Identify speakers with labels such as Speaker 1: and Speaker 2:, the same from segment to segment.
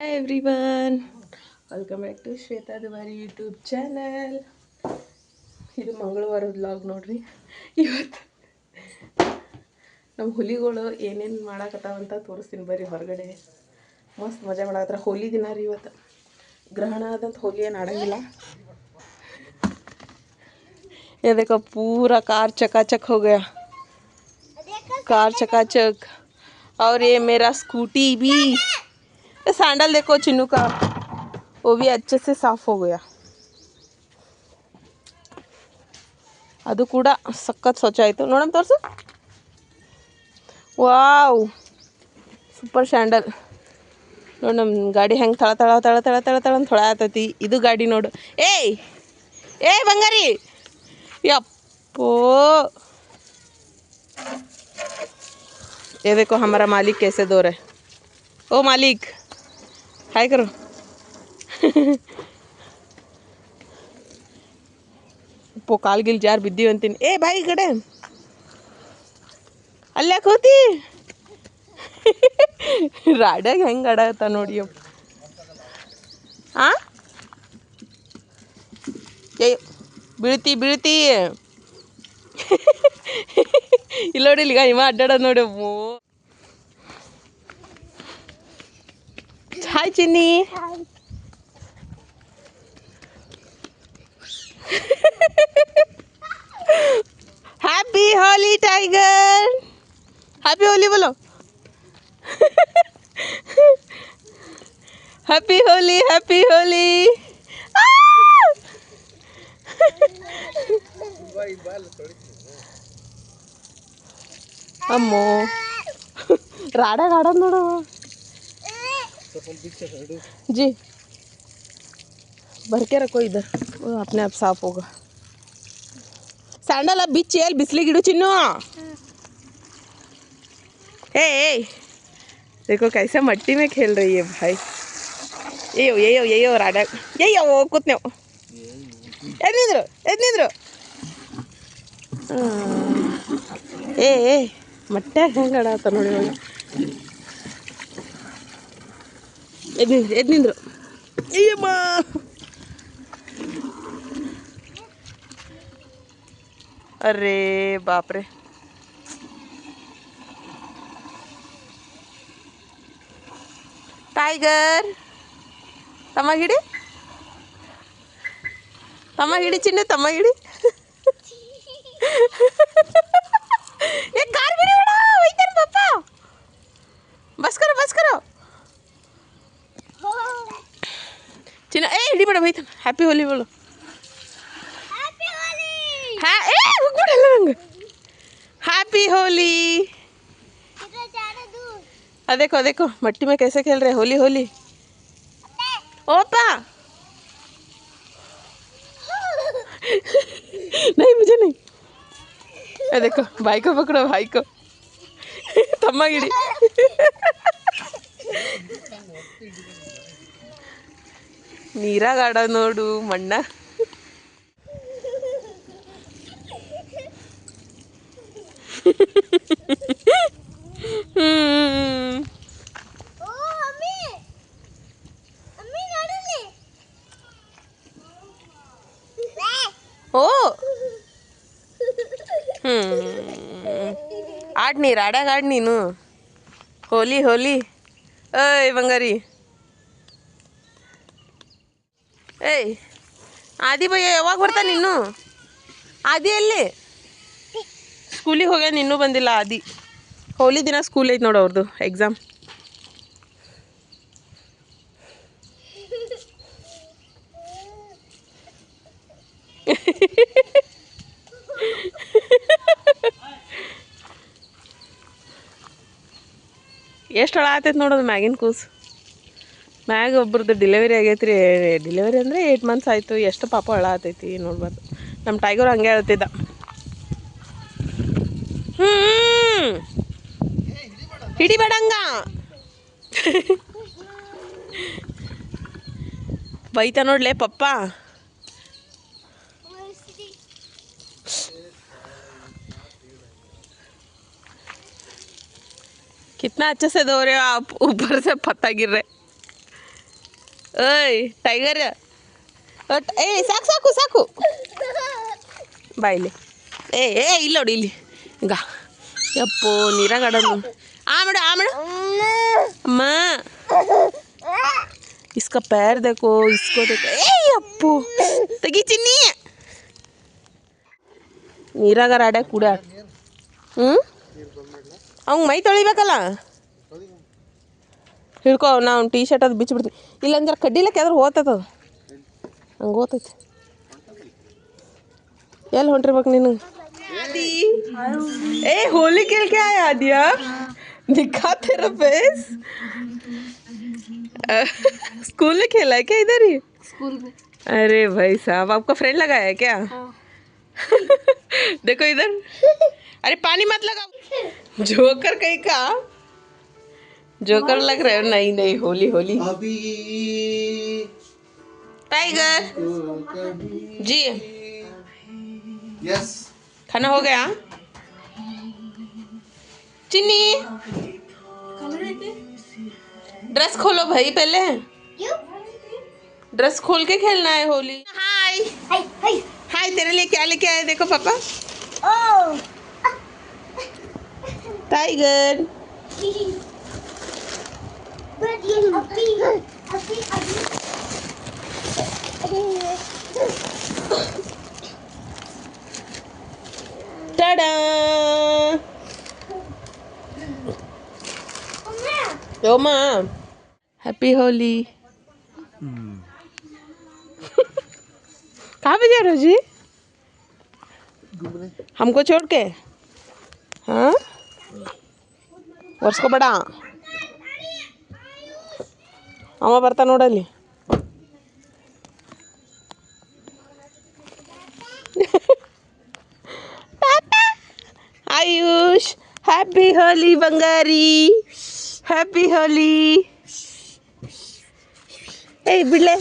Speaker 1: Hi everyone, welcome back to Shweta ದುಬಾರಿ YouTube channel. ಇದು ಮಂಗಳವಾರ ವ್ಲಾಗ್ ನೋಡ್ರಿ. ಇವತ್ತು ನಮ್ಮ ಹುಲಿಗಳು ಏನೇನು ಮಾಡಾಕತ್ತಾವಂತ ತೋರಿಸ್ತೀನಿ ಬರ್ರಿ. ಹೊರಗಡೆ ಮಸ್ತ್ ಮಜಾ ಮಾಡಾಕತ್ತಾರ. ಹೋಲಿ ದಿನ ರೀ ಇವತ್ತು. ಗ್ರಹಣ ಆದಂತ ಹೋಲಿ ಏನು ಆಡಂಗಿಲ್ಲ. ये देखो पूरा कार चकाचक हो गया, कार चकाचक. और ये मेरा स्कूटी भी, सैंडल देखो चिन्नू का, वो भी अच्छे से साफ हो गया. ಅದು ಕೂಡ ಸಖತ್ ಸ್ವಚ್ಛ ಆಯಿತು. ನೋಡಮ್ ತೋರಿಸು. Wow, super sandal. ನೋಡಿ ನಮ್ಮ ಗಾಡಿ ಹೆಂಗೆ ತಳ ತಳ ತಳ ತಳ ತಳ ತಳ ಅಂತ ಹೊಳ ಆತೈತಿ. ಇದು ಗಾಡಿ ನೋಡು. ಏಯ್ ಏಯ್ ಬಂಗಾರಿ, ಯಪ್ಪೋ. ये देखो हमारा मालिक कैसे दो रहे. ओ मालिक हाय करो. ಪೋ ಕಾಲ್ಗಿಲ್ ಜಾರ್ ಬಿದ್ದೀವಿ ಅಂತೀನಿ. ಏ ಬಾಯಿ ಈ ಕಡೆ, ಅಲ್ಲೇ ಕೂತಿ. ರಾಡ್ಯಾಗ ಹೆಂಗೆ ಆಡತ್ತ ನೋಡಿ. ಆ ಏ ಬೀಳ್ತಿ ಬೀಳ್ತಿ. ಇಲ್ಲಿ ನೋಡಿ, ಇಲ್ಲಿಗ ಹಿಮ ಅಡ್ಡಾಡೋದು ನೋಡಿ. Hi Chinni. Happy Holi Tiger, happy Holi बोलो. Happy Holi, happy Holi. अम्मो राडा गाड़ा नोड़ो जी. भर के रखो इधर, वो अपने आप साफ होगा. सैंडल अब बीच चेल बिस्ली गिड़ू चिन्नू. ए देखो कैसे मट्टी में खेल रही है भाई. ये राडा ये वो ಕೂತ್ನೆ. ಎದ್ನಿದ್ರು. ಏ ಮಟ್ಟ್ಯಾಗ ಹೆಂಗೆ ಆಡತ್ತ ನೋಡಿ. ಎದ್ನಿದ್ರು. ಅಯ್ಯಮ್ಮ, अरे बाप रे. टाइगर तमगिड़ी चिन्नु, तमगिड़ी. ये कार भी नहीं बड़ा इधर पापा. बस करो चिन्नु. ए हिड़ी बड़ा भाई. हैप्पी होली बोलो. हाँ ए हैप्पी होली. देखो मट्टी में कैसे खेल रहे. होली ओपा. नहीं मुझे नहीं. देखो भाई को पकड़ो, भाई को. तम्मागिड़ी. ನೀರಾಗ ನೋಡು ಮಣ್ಣ. ಓ ಆಡ್ ನೀರು ಆಡ್ಯಾಗ ಆಡ್ ನೀನು. ಹೋಲಿ ಏಯ್ ಬಂಗಾರಿ. ಏಯ್ ಆದಿ ಭಯ್ಯ ಯಾವಾಗ ಬರ್ತಾನೆ ಇನ್ನು? ಆದಿ ಎಲ್ಲಿ? ಸ್ಕೂಲಿಗೆ ಹೋಗ್ಯಾನ, ಇನ್ನೂ ಬಂದಿಲ್ಲ ಆದಿ. ಹೋಲಿ ದಿನ ಸ್ಕೂಲ್ ಐತೆ ನೋಡು ಅವ್ರದ್ದು ಎಕ್ಸಾಮ್. ಎಷ್ಟು ಹಳ ಆತೈತೆ ನೋಡೋದು ಮ್ಯಾಗಿನ ಕೂಸು. ಮ್ಯಾಗ ಒಬ್ರದ್ದು ಡಿಲೆವರಿ ಆಗೈತೆ ರೀ. ಡಿಲೆವರಿ ಅಂದರೆ 8 months ಆಯಿತು. ಎಷ್ಟು ಪಾಪ ಹಳ ಆತೈತಿ ನೋಡ್ಬಾರ್ದು. ನಮ್ಮ ಟೈಗರ್ ಹಂಗೆ ಹೇಳ್ತಿದ್ದ. ಹಿಡಿಬೇಡಂಗ ಬೈತಾ ನೋಡ್ಲೆ ಪಪ್ಪ. कितना अच्छे से धो रहे हो आप, ऊपर से पत्ता गिर रहे. ಓಯ್ ಟೈಗರ್ ಏ ಸಾಕು ಸಾಕು ಸಾಕು ಬಾಯಿಲಿ ಏ ಇಲ್ಲ ನೋಡಿ ಇಲ್ಲಿ ಈಗ ಯಪ್ಪೋ ನೀರಾಗ ಆಡೋದು ಆಮೇಡ ಅಮ್ಮ इसका पैर देखो इसको देखो ए ಅಪ್ಪು ತೆಗಿ ಚಿನ್ನಿ ನೀರಾಗ ಆಡ್ಯಾಕ ಕೂಡ ಅವ್ನು ಮೈ ತೊಳಿಬೇಕಲ್ಲ ಹಿಡ್ಕೊ ನಾ ಒಂದು ಟೀ ಶರ್ಟ್ ಅದು ಬಿಚ್ಚಿಬಿಡ್ತೀನಿ ಇಲ್ಲಾಂದ್ರೆ ಕಡ್ಡಿಲಕ್ಕೆ ಯಾವ್ದಾರು ಹೋಗ್ತದ ಹಂಗೆ ಹೋಗ್ತೈತಿ ಎಲ್ಲಿ ಹೊಂಟಿರ್ಬೇಕು ನಿನಗೆ ए होली खेल के आया दिया दिखा तेरा फेस स्कूल में खेला है क्या इधर ही
Speaker 2: स्कूल में।
Speaker 1: अरे भाई साहब आपका फ्रेंड लगाया है क्या
Speaker 2: हाँ।
Speaker 1: देखो इधर अरे पानी मत लगाओ जोकर कहीं का जोकर लग रहे हो नहीं नहीं होली होली टाइगर जी
Speaker 3: यस
Speaker 1: खाना हो गया चिन्नी ड्रेस खोलो भाई पहले ड्रेस खोल के खेलना है होली हाय हाय तेरे लिए क्या लेके आए देखो पापा tiger Tada Yoma happy Holi कहाँ पे जा रहे हो जी हमको छोड़ के हाँ वर्ष को बड़ा अम्मा ಬರ್ತಾ ನೋಡಲ್ಲಿ आयुष हैप्पी होली बंगारी हैप्पी होली ए बिड़ले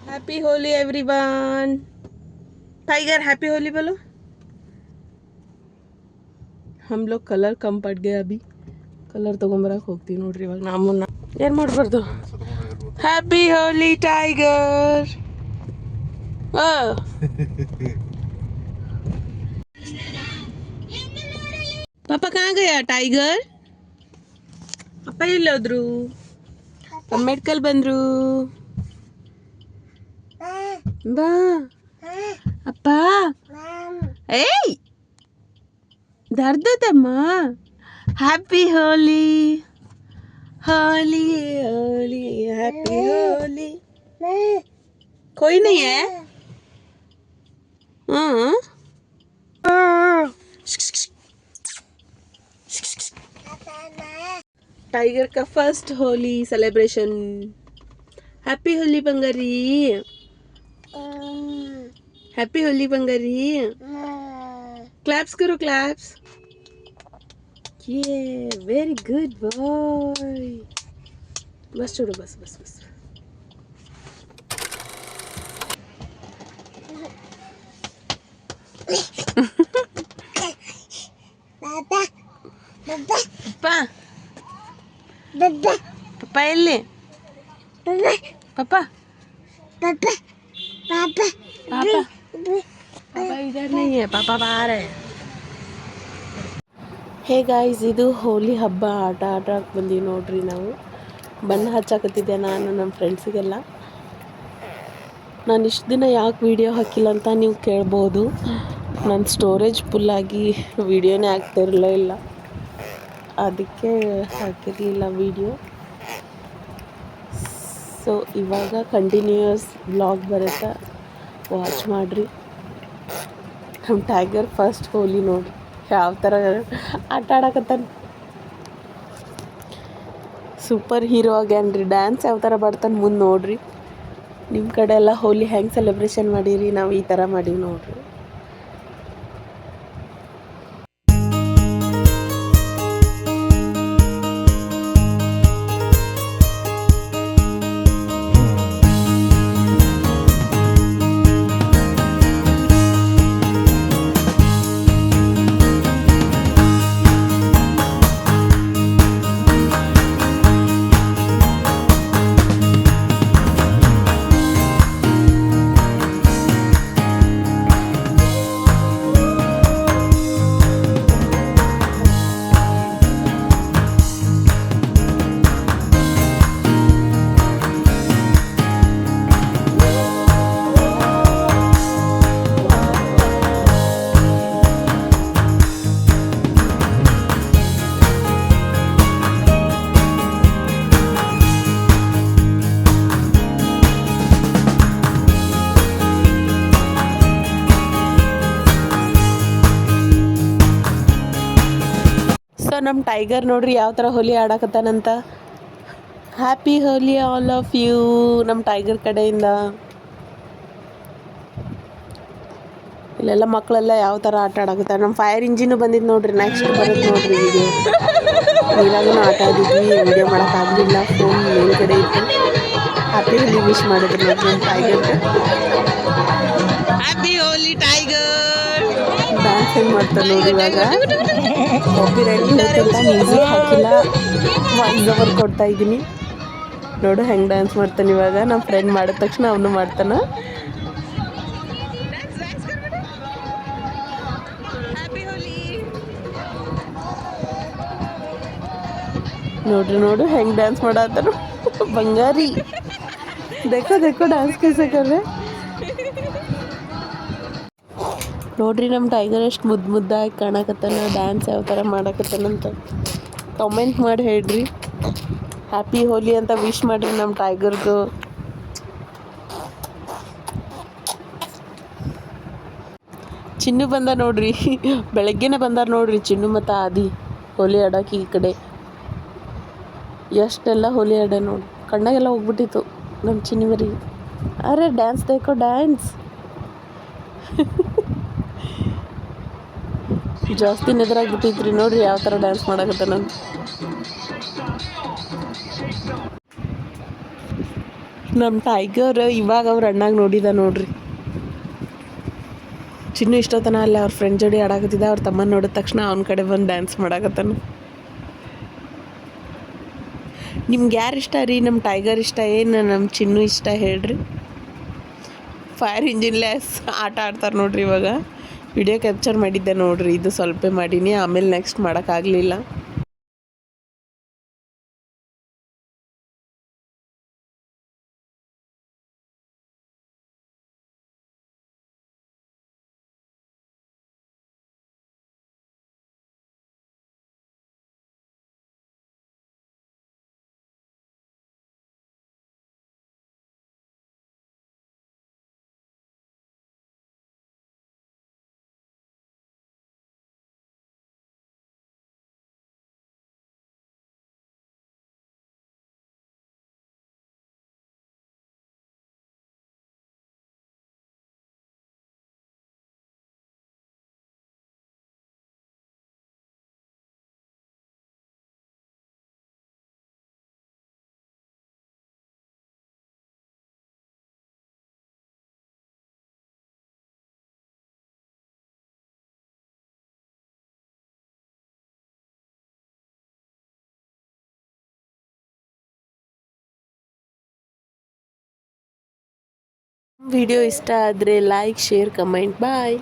Speaker 1: happy Holi everyone Tiger happy Holi बोलो हम लोग कलर कम पड़ गए अभी कलर तಗೊಂಬರಕ್ಕೆ ಹೋಗ್ತೀವಿ ನೋಡ್ರಿ ಇವಾಗ ನಮ್ಮನ್ನ ಏನು ಮಾಡಬಾರ್ದು हैप्पी होली टाइगर पापा कहाँ गया टाइगर ಅಪ್ಪ ಎಲ್ಲೋದ್ರು ಮೆಡಿಕಲ್ ಬಂದ್ರು ಬಾ ಅಪ್ಪ ಏಯ್ ದರ್ದದಮ್ಮ हैप्पी होली होली होली हैप्पी होली कोई नहीं है टाइगर का first Holi celebration happy Holi बंगारी हैप्पी होली बंगारी क्लैप्स करो क्लैप्स ये वेरी गुड बॉय बस छोड़ो बस बस बस पापा पापा एल्ले पापा पापा पापा इधर नहीं है पापा बाहर है ಹೇ ಗಾಯ್ಸ್ ಇದು ಹೋಲಿ ಹಬ್ಬ ಆಡಕ್ಕೆ ಬಂದೀವಿ ನೋಡ್ರಿ ನಾವು ಬಣ್ಣ ಹಚ್ಚಾಕತ್ತಿದ್ದೆ ನಾನು ನಮ್ಮ ಫ್ರೆಂಡ್ಸಿಗೆಲ್ಲ ನಾನು ಇಷ್ಟು ದಿನ ಯಾಕೆ ವೀಡಿಯೋ ಹಾಕಿಲ್ಲ ಅಂತ ನೀವು ಕೇಳ್ಬೋದು ನನ್ನ ಸ್ಟೋರೇಜ್ ಫುಲ್ಲಾಗಿ ವೀಡಿಯೋನೇ ಆಗ್ತಿರಲಿಲ್ಲ ಅದಕ್ಕೆ ಹಾಕಿರಲಿಲ್ಲ ವೀಡಿಯೋ ಸೊ ಇವಾಗ ಕಂಟಿನ್ಯೂಯಸ್ ವ್ಲಾಗ್ ಬರುತ್ತೆ ವಾಚ್ ಮಾಡಿರಿ ನಮ್ಮ ಟೈಗರ್ ಫಸ್ಟ್ ಹೋಲಿ ನೋಡಿರಿ ಯಾವ ಥರ ಆಟ ಆಡಕತ್ತಾನ ಸೂಪರ್ ಹೀರೋ ಆಗ್ಯಾನ್ರಿ ಡ್ಯಾನ್ಸ್ ಯಾವ ಥರ ಬರ್ತಾನೆ ಮುಂದೆ ನೋಡ್ರಿ ನಿಮ್ಮ ಕಡೆ ಎಲ್ಲ ಹೋಲಿ ಹೆಂಗೆ ಸೆಲೆಬ್ರೇಷನ್ ಮಾಡೀರಿ ನಾವು ಈ ಥರ ಮಾಡೀವಿ ನೋಡ್ರಿ ನಮ್ಮ ಟೈಗರ್ ನೋಡ್ರಿ ಯಾವ ಥರ ಹೋಲಿ ಆಡಕತ್ತಾನಂತ. Happy Holi all of you ನಮ್ಮ ಟೈಗರ್ ಕಡೆಯಿಂದ. ಇಲ್ಲೆಲ್ಲ ಮಕ್ಕಳೆಲ್ಲ ಯಾವ ಥರ ಆಟ ಆಡಕತ್ತಾರೆ. ನಮ್ಮ ಫೈರ್ ಇಂಜಿನು ಬಂದಿದ್ದು ನೋಡ್ರಿ. ನೆಕ್ಸ್ಟ್ ಬರುತ್ತೆ ನೋಡ್ರಿ ವಿಡಿಯೋ. ನೀರಾಗೂ ಆಟ ಆಡಿದ್ವಿ, ವಿಡಿಯೋ ಮಾಡೋಕ್ಕಾಗಲಿಲ್ಲ, ಫೋನ್ ಮೇಲ್ಗಡೆ ಇತ್ತು. ಹ್ಯಾಪಿ ಹೋಲಿ ವಿಶ್ ಮಾಡಿದ್ರು ನೋಡ್ರಿ ನಮ್ಮ ಟೈಗರ್ಗೆ. ಹ್ಯಾಪಿ ಹೋಲಿ ಟೈಗರ್. ಡ್ಯಾನ್ಸ್ ಹೆಂಗೆ ಮಾಡ್ತಾರೆ ನೋಡಿ ಇವಾಗ. ಕಾಪಿ ರೈಟ್ ಬರುತ್ತಂತ ಮ್ಯೂಸಿಕ್ ಹಾಕಿಲ್ಲ, ವಾಯ್ಸ್ ಓವರ್ ಕೊಡ್ತಾ ಇದ್ದೀನಿ. ನೋಡು ಹೆಂಗೆ ಡ್ಯಾನ್ಸ್ ಮಾಡ್ತಾನೆ ಇವಾಗ. ನಮ್ಮ ಫ್ರೆಂಡ್ ಮಾಡಿದ ತಕ್ಷಣ ಅವನು ಮಾಡ್ತಾನೆ. ನೋಡ್ರಿ ನೋಡು ಹೆಂಗೆ ಡ್ಯಾನ್ಸ್ ಮಾಡತ್ತಾರು ಬಂಗಾರಿ. ದೇಖೋ ದೇಖೋ ಡ್ಯಾನ್ಸ್ ಕೈಸೆ ಕರ್ರೆ. ನೋಡ್ರಿ ನಮ್ಮ ಟೈಗರ್ ಎಷ್ಟು ಮುದ್ದಾಗಿ ಕಾಣಕತ್ತಾನ. ಡ್ಯಾನ್ಸ್ ಯಾವ ಥರ ಮಾಡಕತ್ತಾನಂತ ಕಮೆಂಟ್ ಮಾಡಿ ಹೇಳ್ರಿ. ಹ್ಯಾಪಿ ಹೋಲಿ ಅಂತ ವಿಶ್ ಮಾಡಿರಿ ನಮ್ಮ ಟೈಗರ್ಗೂ. ಚಿನ್ನು ಬಂದ ನೋಡ್ರಿ. ಬೆಳಗ್ಗೆನೇ ಬಂದಾರ ನೋಡ್ರಿ ಚಿನ್ನು ಮತ್ತು ಆದಿ ಹೋಲಿ ಆಡೋಕೆ ಈ ಕಡೆ. ಎಷ್ಟೆಲ್ಲ ಹೋಲಿ ಆಡ ನೋಡಿ. ಕಣ್ಣಾಗೆಲ್ಲ ಹೋಗ್ಬಿಟ್ಟಿತ್ತು ನಮ್ಮ ಚಿನ್ನಿವರಿಗೆ. ಅರೆ ಡ್ಯಾನ್ಸ್ ಬೇಕೋ ಡ್ಯಾನ್ಸ್. ಜಾಸ್ತಿ ನೆದರಾಗ್ಬಿಟ್ಟಿದ್ರಿ ನೋಡ್ರಿ ಯಾವ ಥರ ಡ್ಯಾನ್ಸ್ ಮಾಡಕತ್ತ ನಾನು. ನಮ್ಮ ಟೈಗರ್ ಇವಾಗ ಅವ್ರ ಅಣ್ಣಾಗ ನೋಡಿದ ನೋಡ್ರಿ. ಚಿನ್ನು ಇಷ್ಟೊತ್ತನ ಅಲ್ಲ ಅವ್ರ ಫ್ರೆಂಡ್ ಜೋಡಿ ಆಡಾಕತ್ತಿದ್ದ. ಅವ್ರ ತಮ್ಮನ ನೋಡಿದ ತಕ್ಷಣ ಅವನ ಕಡೆ ಬಂದು ಡ್ಯಾನ್ಸ್ ಮಾಡಾಕತ್ತಾನ. ನಿಮ್ಗೆ ಯಾರು ಇಷ್ಟ ರೀ? ನಮ್ಮ ಟೈಗರ್ ಇಷ್ಟ ಏನು ನಮ್ಮ ಚಿನ್ನು ಇಷ್ಟ ಹೇಳ್ರಿ. ಫೈರ್ ಇಂಜಿನ್ಲೆಸ್ ಆಟ ಆಡ್ತಾರೆ ನೋಡ್ರಿ ಇವಾಗ. ವಿಡಿಯೋ ಕ್ಯಾಪ್ಚರ್ ಮಾಡಿದ್ದೆ ನೋಡ್ರಿ. ಇದು ಸ್ವಲ್ಪ ಮಾಡೀನಿ, ಆಮೇಲೆ ನೆಕ್ಸ್ಟ್ ಮಾಡೋಕ್ಕಾಗಲಿಲ್ಲ. ವಿಡಿಯೋ ಇಷ್ಟ ಆದರೆ ಲೈಕ್, ಶೇರ್, ಕಮೆಂಟ್. ಬಾಯ್.